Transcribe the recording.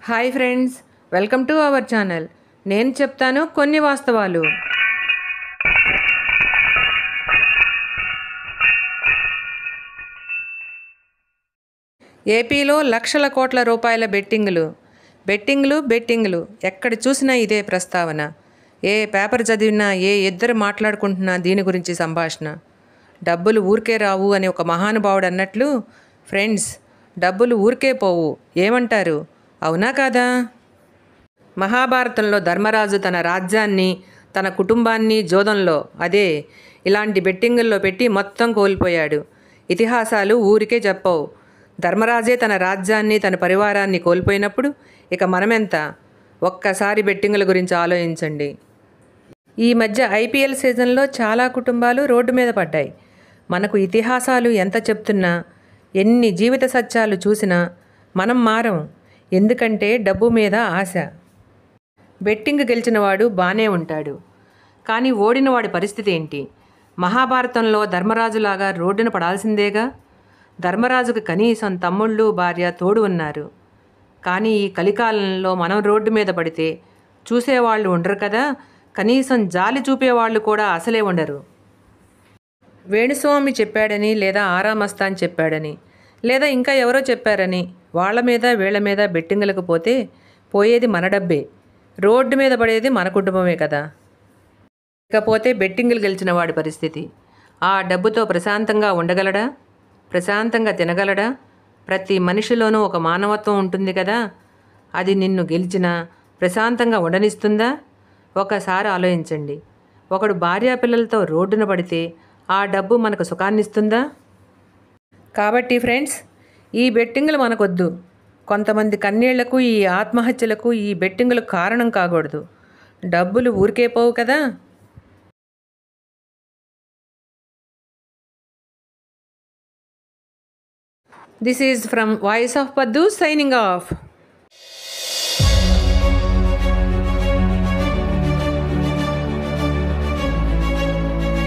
Hi friends, welcome to our channel. నేను చెప్తాను కొన్ని వాస్తవాలు. ఏపీలో లక్షల కోట్ల రూపాయల బెట్టింగ్లు ఎక్కడ చూసినా ఇదే ప్రస్తావన. ఏ పేపర్ చదివినా, ఏ ఇద్దరు మాట్లాడుకుంటున్నా దీని గురించి సంభాషణ. డబ్బులు ఊరికే రావు అని ఒక మహానుభావుడు అన్నట్లు, ఫ్రెండ్స్, డబ్బులు ఊరికే పోవు. ఏమంటారు? అవునా కాదా? మహాభారతంలో ధర్మరాజు తన రాజ్యాన్ని, తన కుటుంబాన్ని జోదంలో, ఇలాంటి బెట్టింగుల్లో పెట్టి మొత్తం కోల్పోయాడు. ఇతిహాసాలు ఊరికే చెప్పవు. ధర్మరాజే తన రాజ్యాన్ని, తన పరివారాన్ని కోల్పోయినప్పుడు ఇక మనమెంత? ఒక్కసారి బెట్టింగుల గురించి ఆలోచించండి. ఈ మధ్య ఐపీఎల్ సీజన్లో చాలా కుటుంబాలు రోడ్డు మీద పడ్డాయి. మనకు ఇతిహాసాలు ఎంత చెప్తున్నా, ఎన్ని జీవిత సత్యాలు చూసినా మనం మారం. ఎందుకంటే డబ్బు మీద ఆశ. బెట్టింగ్ గెలిచినవాడు బానే ఉంటాడు, కానీ ఓడినవాడి పరిస్థితి ఏంటి? మహాభారతంలో ధర్మరాజులాగా రోడ్డున పడాల్సిందేగా. ధర్మరాజుకు కనీసం తమ్ముళ్ళు, భార్య తోడు ఉన్నారు. కానీ ఈ కలికాలంలో మనం రోడ్డు మీద పడితే చూసేవాళ్ళు ఉండరు కదా, కనీసం జాలి చూపేవాళ్ళు కూడా అసలే ఉండరు. వేణుస్వామి చెప్పాడని, లేదా ఆరామస్తాన్ చెప్పాడని, లేదా ఇంకా ఎవరో చెప్పారని వాళ్ళ మీద వీళ్ళ మీద బెట్టింగులకు పోతే పోయేది మన డబ్బే. రోడ్డు మీద పడేది మన కుటుంబమే కదా. ఇకపోతే బెట్టింగులు గెలిచిన వాడి పరిస్థితి. ఆ డబ్బుతో ప్రశాంతంగా ఉండగలడా? ప్రశాంతంగా తినగలడా? ప్రతి మనిషిలోనూ ఒక మానవత్వం ఉంటుంది కదా. అది నిన్ను గెలిచినా ప్రశాంతంగా ఉండనిస్తుందా? ఒకసారి ఆలోచించండి. ఒకడు భార్యాపిల్లలతో రోడ్డున పడితే ఆ డబ్బు మనకు సుఖాన్నిస్తుందా? కాబట్టి ఫ్రెండ్స్, ఈ బెట్టింగులు మనకొద్దు. కొంతమంది కన్నీళ్లకు, ఈ ఆత్మహత్యలకు ఈ బెట్టింగులు కారణం కాకూడదు. డబ్బులు ఊరికే పోవు కదా. This is from voice of పద్దు, సైనింగ్ ఆఫ్.